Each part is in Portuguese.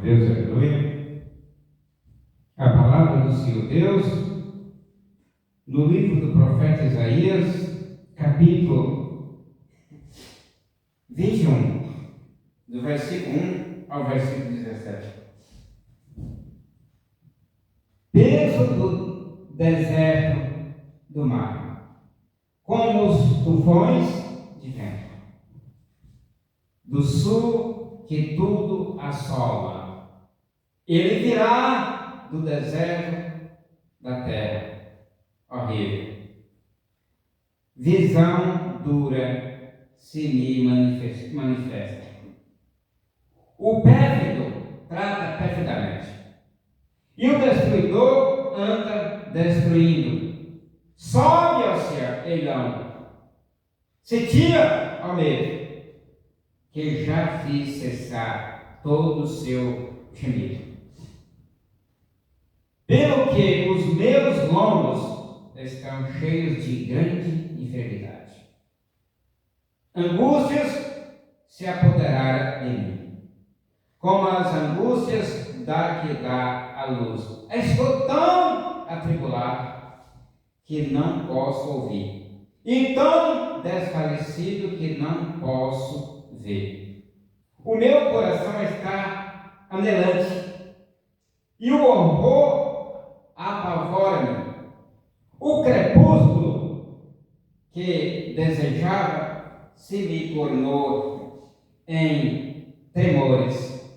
Deus, aleluia. A palavra do Senhor Deus, no livro do profeta Isaías, capítulo 21, do versículo 1 ao versículo 17. Peso do deserto do mar, como os tufões de vento, do sul que tudo assola. Ele virá do deserto da terra. Horrível. Visão dura se me manifesta. O pérfido trata perfidamente. E o destruidor anda destruindo. Sobe ao ceilão. Se tira ao medo, que já fiz cessar todo o seu gemido. Pelo que os meus lombos estão cheios de grande enfermidade. Angústias se apoderaram de mim, como as angústias da que dá a luz. Estou tão atribulado que não posso ouvir, e tão desfalecido que não posso ver. O meu coração está anelante, e o horror apavora-me. O crepúsculo que desejava se me tornou em tremores.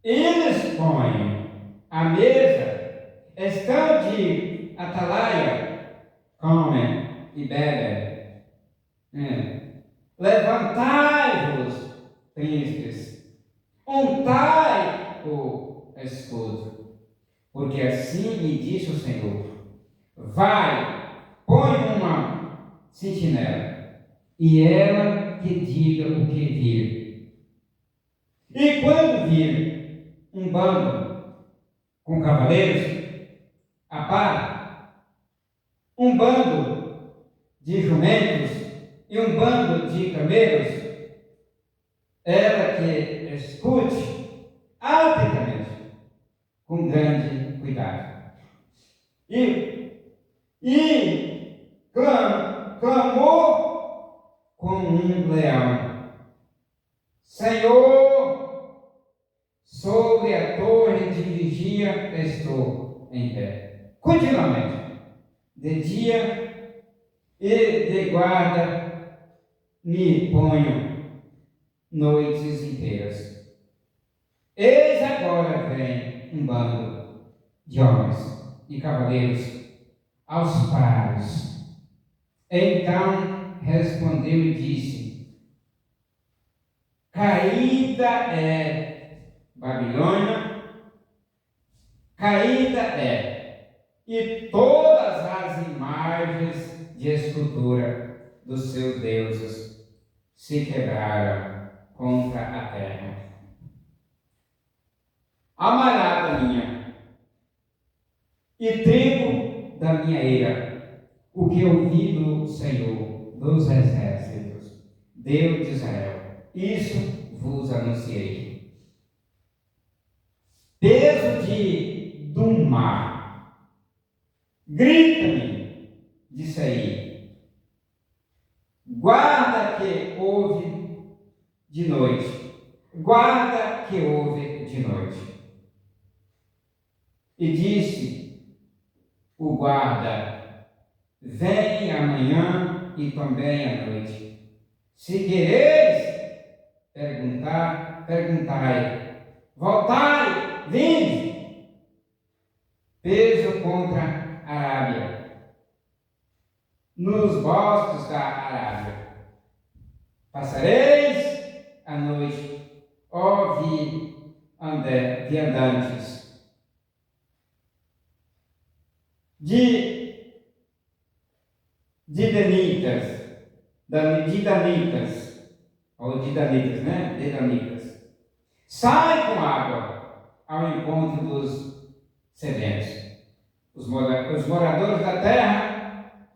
Eles põem a mesa, estão de atalaia, comem e bebem. Levantai-vos, príncipes, untai o escudo. Porque assim me disse o Senhor: vai, põe uma sentinela, e ela que diga o que vir. E quando vir um bando com cavaleiros, apare, um bando de jumentos e um bando de camelos, ela que escute atentamente, com grande cuidado. E clamou como um leão: Senhor, sobre a torre de vigia estou em pé, continuamente, de dia e de guarda me ponho noites inteiras. Eis agora vem um bando de homens e cavaleiros aos pares. Então respondeu e disse: caída é Babilônia, caída é, e todas as imagens de escultura dos seus deuses se quebraram contra a terra. Amarada minha, e trigo da minha eira, o que ouvi do Senhor dos exércitos, Deus de Israel, isso vos anunciei. Peso do mar, grita-me, disse aí, guarda que ouve de noite, guarda que ouve de noite. E disse o guarda: vem amanhã e também à noite. Se quereis perguntar, perguntai. Voltai, vinde. Peso contra a Arábia, nos bosques da Arábia. Passareis a noite, ó viandantes. De Danitas, ou de Danitas, né? De Danitas. Sai com água ao encontro dos sedentos. Os moradores da terra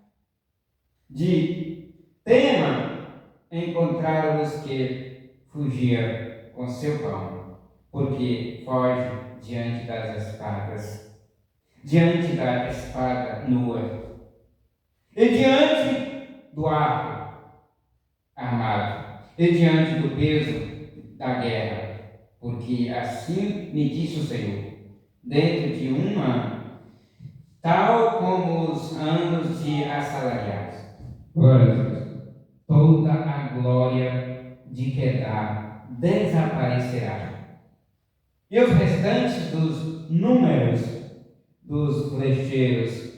de Tema encontraram os que fugiam com seu pão. porque foge diante das espadas, diante da espada nua e diante do arco armado e diante do peso da guerra, porque assim me disse o Senhor, dentro de um ano, tal como os anos de assalariados, glória a Deus, toda a glória de Quedar desaparecerá. E os restantes dos números dos flecheiros,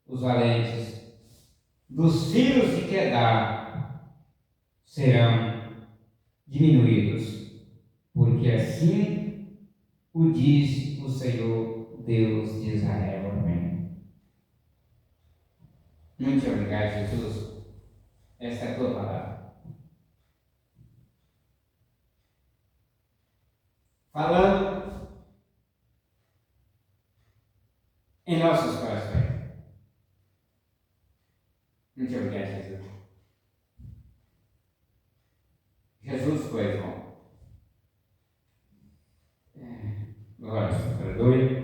os valentes, dos filhos de Quedar, serão diminuídos, porque assim o diz o Senhor Deus de Israel. Amém. Muito obrigado, Jesus. Esta é a tua palavra. Falando em nossos corações. Muito obrigado, Jesus. Jesus foi bom. Glória, aleluia.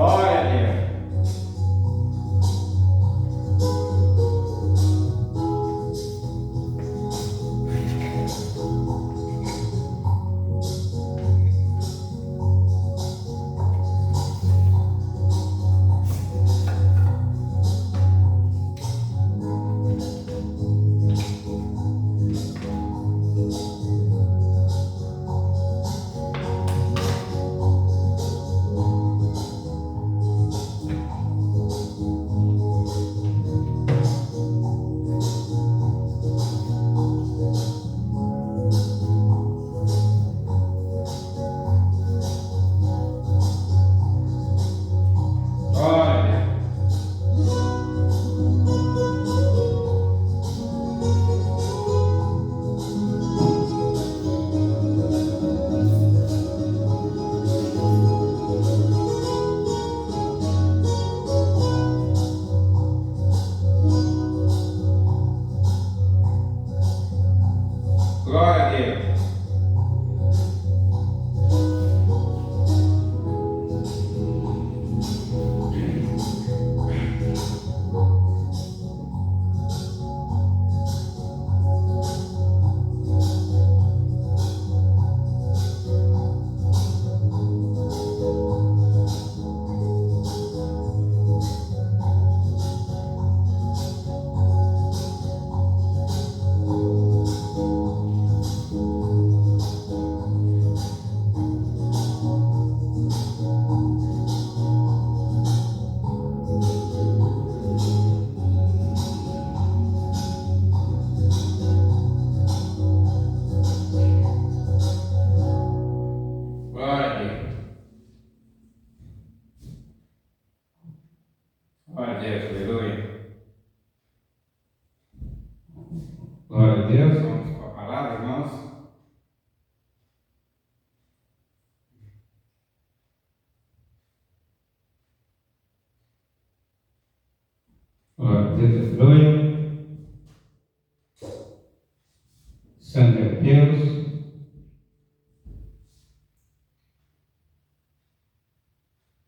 Glória a Deus. Glória a Deus. Glória a Deus. Glória a Deus. Glória a Deus, aleluia. Glória a Deus, vamos com a palavra, irmãos. Deus abençoe. Santo é Deus.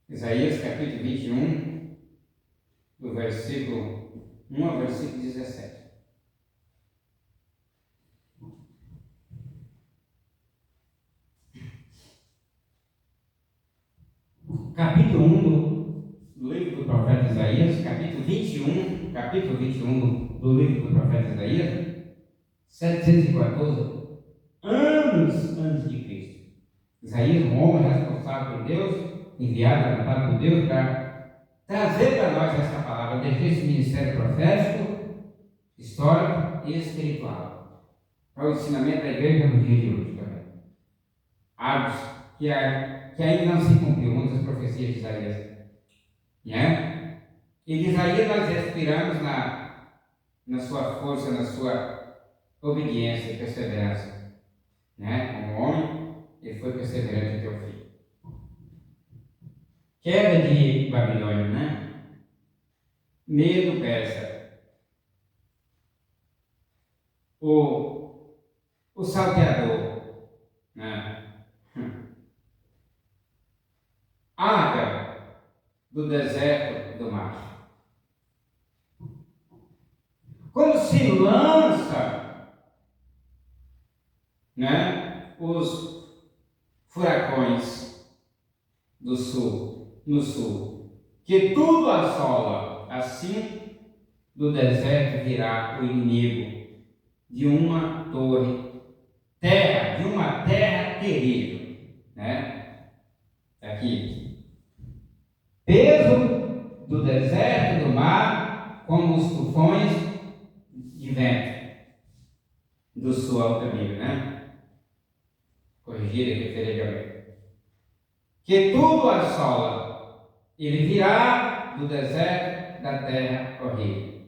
Isaías capítulo 21, do versículo 1 ao versículo 17. Capítulo 1 do livro do profeta Isaías, capítulo 21 do livro do profeta Isaías, 714 anos antes de Cristo. Isaías, um homem responsável por Deus, enviado, levantado por Deus para trazer para nós essa palavra, deixar esse ministério profético, histórico e espiritual, para o ensinamento da igreja no dia de hoje também. Hábitos que ainda não se cumpriu, muitas profecias de Isaías. Né? E de Isaías nós respiramos na sua força, na sua obediência e perseverança. Né? Como homem, ele foi perseverante até o fim. Queda de Babilônia, né? Medo persa. O salteador, né? Água do deserto do mar. Como se lança, né, os furacões do sul, no sul, que tudo assola, assim do deserto virá o inimigo de uma de uma terra terrível, né? Aqui, peso do deserto, do mar, como os tufões de vento do sul ao caminho, né? Corrigir aqui, de alguém. Que tudo assola, ele virá do deserto da terra horrível.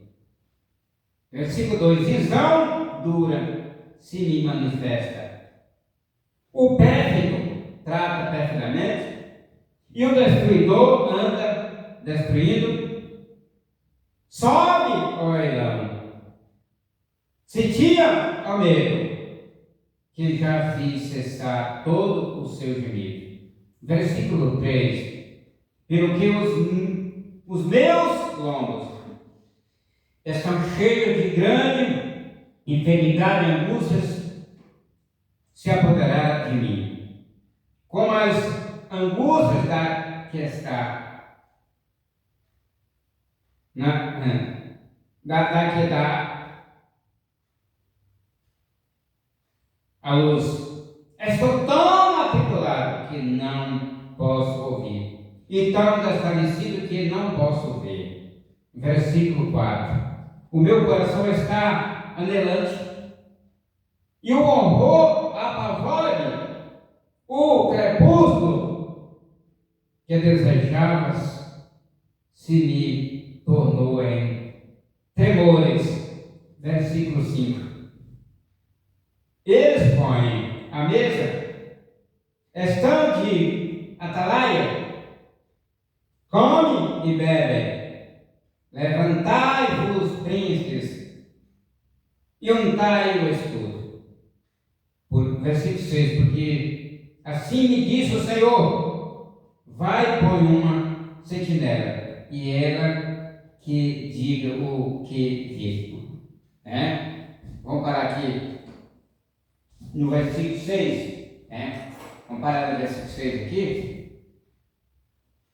Versículo 2: visão dura se me manifesta. O pérfido trata perfidamente, e o destruidor anda destruindo. Sobe, ó Elão, se tira, ó medo, que já fiz cessar todo o seu gemido. Versículo 3: pelo que os meus lombos estão cheios de grande enfermidade e angústias, se apoderará de mim, como as angústias da que está da que dá a luz. Estou tão atribulado que não posso ouvir, e tão desfalecido que não posso ver. Versículo 4: o meu coração está anelante, e o horror apavora-me. O crepúsculo que desejavas se me tornou em tremores. Versículo 5: eles põem à mesa, estão de atalaia, comem e bebem. Levantai-vos, príncipes, e untai o escudo. Versículo 6: porque assim me disse o Senhor: vai, põe uma sentinela, e ela que diga o que vir. Né? Vamos parar aqui no versículo 6. Né? Vamos parar no versículo 6 aqui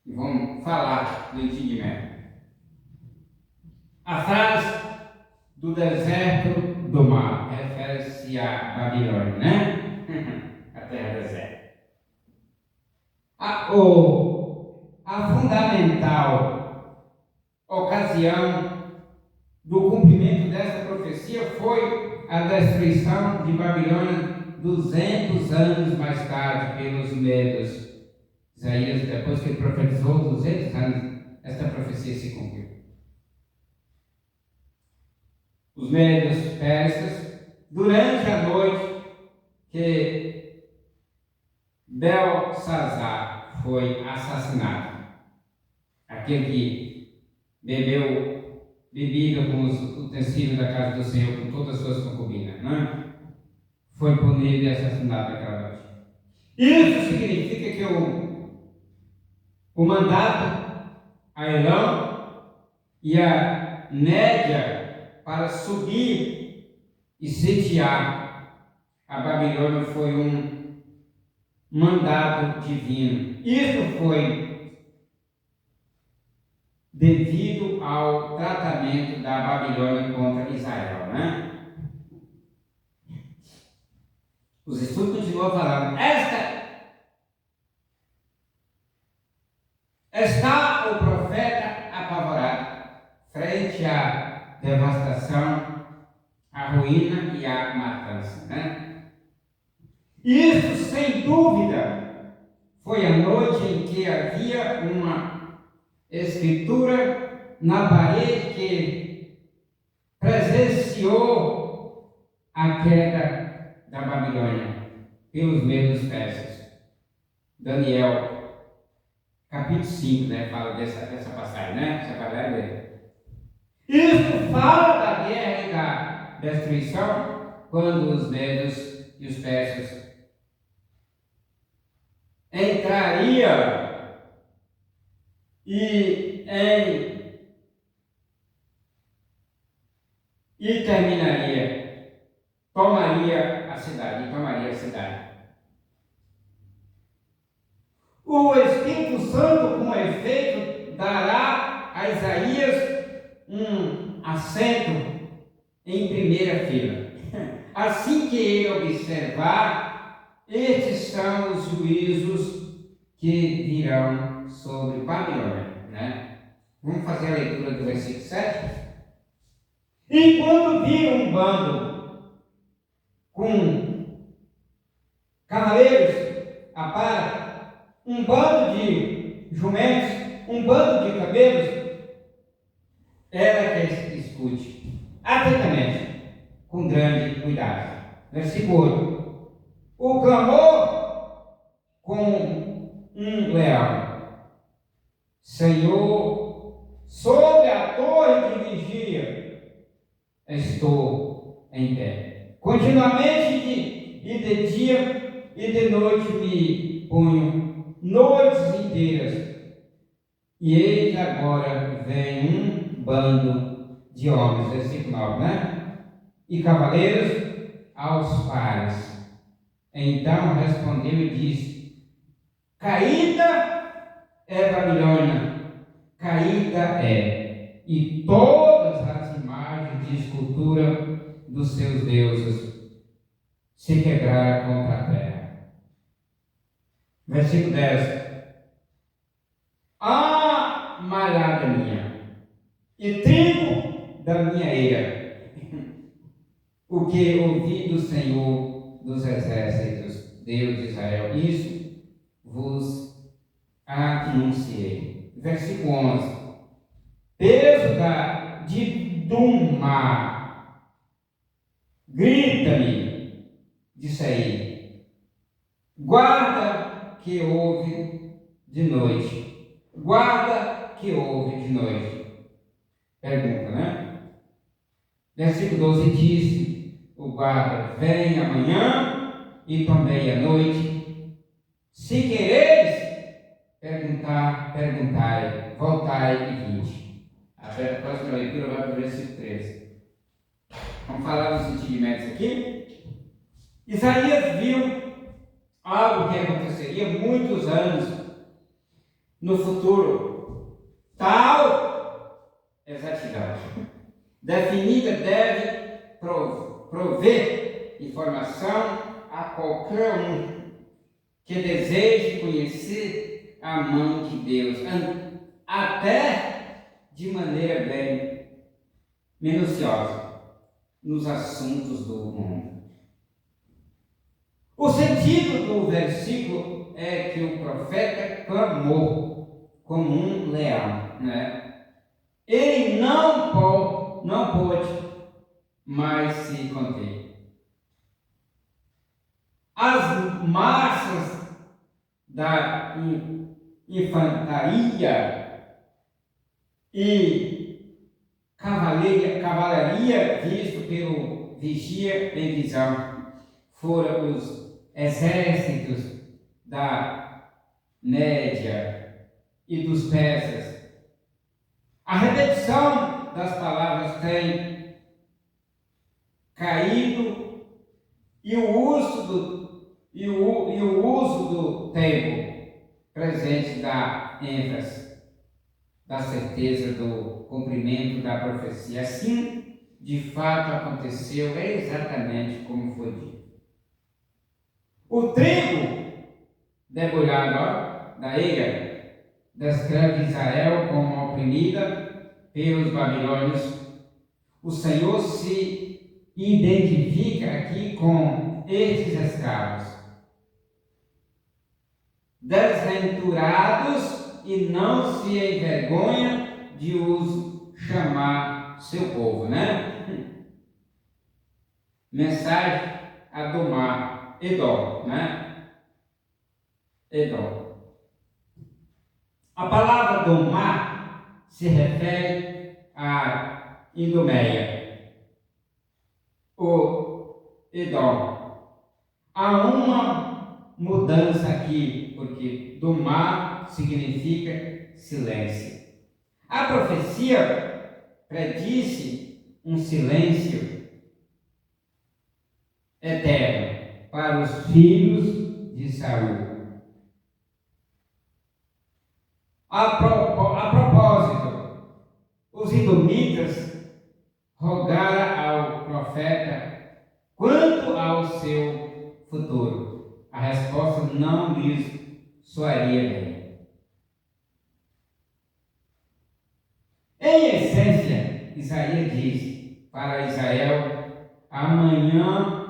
e vamos falar do entendimento. A frase do deserto do mar refere-se a Babilônia, né? A terra deserta. A fundamental ocasião do cumprimento dessa profecia foi a destruição de Babilônia 200 anos mais tarde pelos medos. Isaías, depois que ele profetizou 200 anos, esta profecia se cumpriu. Os medos persas, durante a noite que Belsazar foi assassinado, aquele que bebeu bebida com os utensílios da casa do Senhor, com todas as suas concubinas, né? Foi punido e assassinado naquela noite. Isso significa que o mandato a Elão e a média para subir e sitiar a Babilônia foi um mandato divino. Isso foi devido ao tratamento da Babilônia contra Israel, né? Os estudos continuam falando, está o profeta apavorado frente à devastação, à ruína e à matança, né? Isso, sem dúvida, foi a noite em que havia uma escritura na parede que presenciou a queda da Babilônia pelos medos persas. Daniel, capítulo 5, né, fala dessa passagem, né? Você vai ler. Isso fala da guerra e da destruição quando os medos e os persas entraria e terminaria, tomaria a cidade. O Espírito Santo, com efeito, dará a Isaías um assento em primeira fila. Assim que ele observar, estes são os juízos que virão sobre Babilônia, né? Vamos fazer a leitura do versículo 7? Enquanto vir um bando com cavaleiros a par, um bando de jumentos, um bando de camelos, ela que escute atentamente, com grande cuidado. Versículo 8. O clamor com um leão. Senhor, sobre a torre de vigia, estou em pé. Continuamente de dia e de noite me ponho, noites inteiras. E eis agora vem um bando de homens, versículo 9, né? E cavaleiros aos pares. Então respondeu e disse: caída é Babilônia, caída é, e todas as imagens de escultura dos seus deuses se quebraram contra a terra. Versículo 10. Ah, malhada minha, e trigo da minha eira, o que ouvi do Senhor dos exércitos, Deus de Israel, isso vos anunciei. Versículo 11. Peso do mar, grita-me, disse aí, guarda que ouve de noite, guarda que ouve de noite. Pergunta, né? Versículo 12 disse o guarda: vem amanhã e tomei a noite. Se quereis perguntar, perguntai, voltai e vinde. A próxima leitura vai para o versículo 13. Vamos falar dos sentimentos aqui. Isaías viu algo que aconteceria muitos anos no futuro. Tal exatidão definida deve prover informação a qualquer um que deseje conhecer a mão de Deus, até de maneira bem minuciosa, nos assuntos do mundo. O sentido do versículo é que o profeta clamou como um leão, né? Ele não pôde mais se conter. As massas da infantaria e cavalaria visto pelo vigia em visão. Foram os exércitos da Média e dos persas. A repetição das palavras tem caído e o uso do tempo presente dá ênfase, da certeza do cumprimento da profecia. Assim, de fato, aconteceu exatamente como foi dito. O trigo debulhado da eira descreve Israel como oprimida pelos babilônios. O Senhor se identifica aqui com estes escravos, desventurados, e não se envergonha de os chamar seu povo, né? Mensagem a domar, Edom, né? Edom. A palavra domar se refere a Idumeia, o Edom. Há uma mudança aqui, porque domar significa silêncio. A profecia predisse um silêncio eterno para os filhos de Saul. A propósito, os edomitas rogaram ao profeta quanto ao seu futuro. A resposta não lhes soaria bem. Em essência, Isaías diz para Israel: amanhã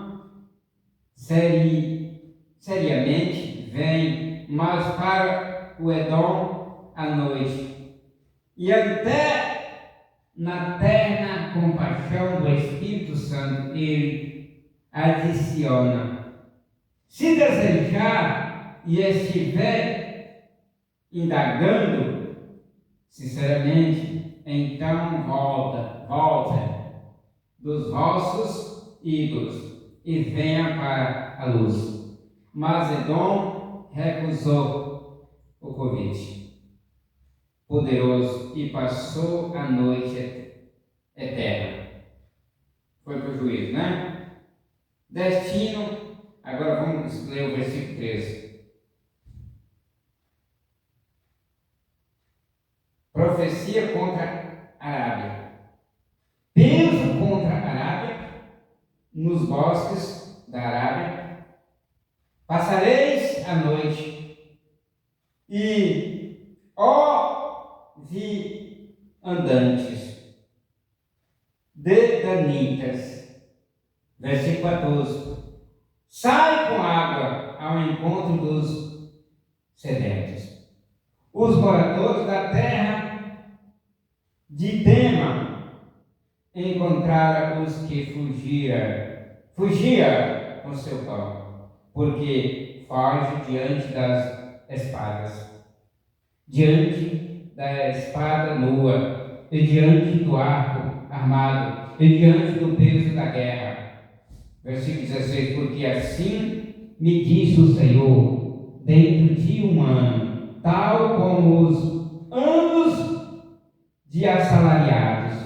seriamente vem, mas para o Edom à noite. E até na terna compaixão do Espírito Santo, ele adiciona: se desejar e estiver indagando sinceramente, então volta dos vossos ídolos e venha para a luz. Mas Edom recusou o convite poderoso e passou a noite eterna. Foi para o juízo, né? Destino. Agora vamos ler o versículo 13. Profecia contra a Arábia. Peso contra a Arábia, nos bosques da Arábia. Passareis a noite, e, ó viandantes, dedanitas. Versículo 14. Sai com água ao encontro dos sedentos. Os moradores da terra de Tema encontraram os que fugia com seu pão, porque foge diante das espadas, diante da espada nua, e diante do arco armado, e diante do peso da guerra. Versículo 16: porque assim me disse o Senhor, dentro de um ano, tal como os anos de assalariados,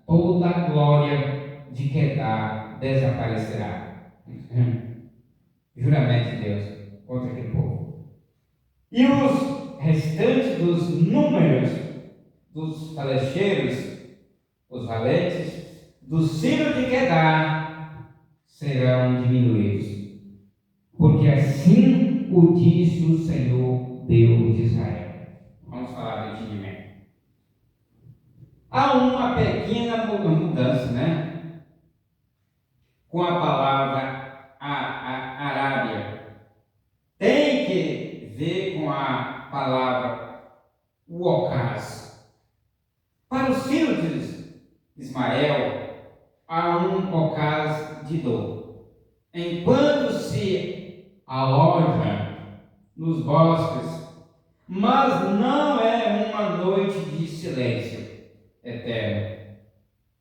toda a glória de Quedar desaparecerá. Juramento de Deus contra aquele povo. E os restantes dos números dos palesteiros, os valentes, dos filhos de Quedar, serão diminuídos, porque assim o disse o Senhor, Deus de Israel. Vamos falar do entendimento. Há uma pequena mudança, né? Com a palavra Arábia. Tem que ver com a palavra o ocaso. Para os filhos de Ismael, há um ocaso de dor. Enquanto se aloja nos bosques, mas não é uma noite de silêncio eterno.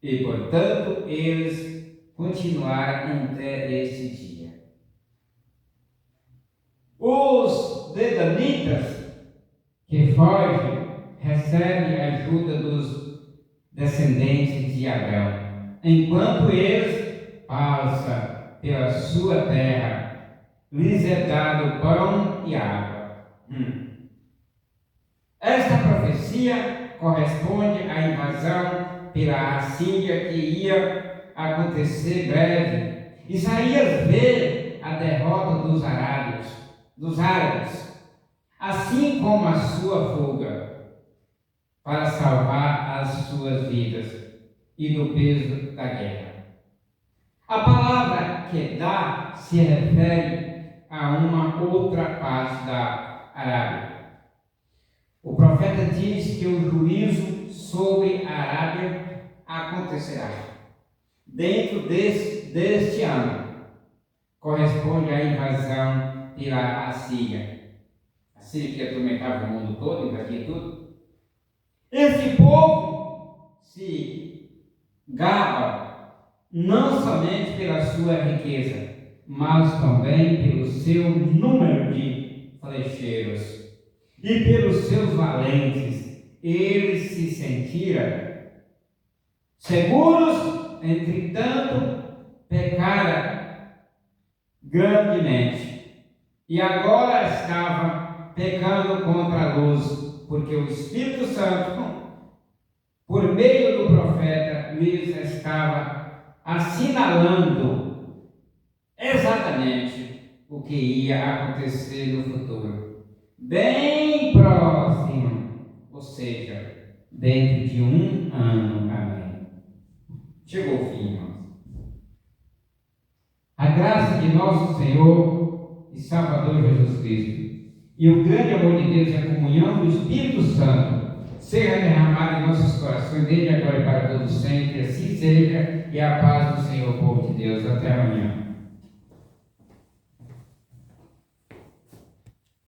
E, portanto, eles continuaram até este dia. Os dedanitas que fogem recebem a ajuda dos descendentes de Abraão, enquanto eles passam pela sua terra, lhes é dado pão e água. Esta profecia corresponde à invasão pela Assíria que ia acontecer breve. Isaías vê a derrota dos árabes, assim como a sua fuga, para salvar as suas vidas e do peso da guerra. A palavra Kedá se refere a uma outra parte da Arábia. O profeta diz que o juízo sobre a Arábia acontecerá dentro deste ano. Corresponde à invasão pela Assíria. A Síria que atormentava o mundo todo, invadia tudo. Esse povo se gaba não somente pela sua riqueza, mas também pelo seu número de flecheiros e pelos seus valentes. Eles se sentiram seguros, entretanto, pecaram grandemente e agora estavam pecando contra a luz, porque o Espírito Santo, por meio do profeta, lhes estava assinalando exatamente o que ia acontecer no futuro, bem próximo, ou seja, dentro de 1 ano. Amém. Chegou o fim, irmãos. A graça de nosso Senhor e Salvador Jesus Cristo e o grande amor de Deus e a comunhão do Espírito Santo seja derramado em nossos corações, desde agora e para todos sempre. Assim seja, e a paz do Senhor, povo de Deus. Até amanhã.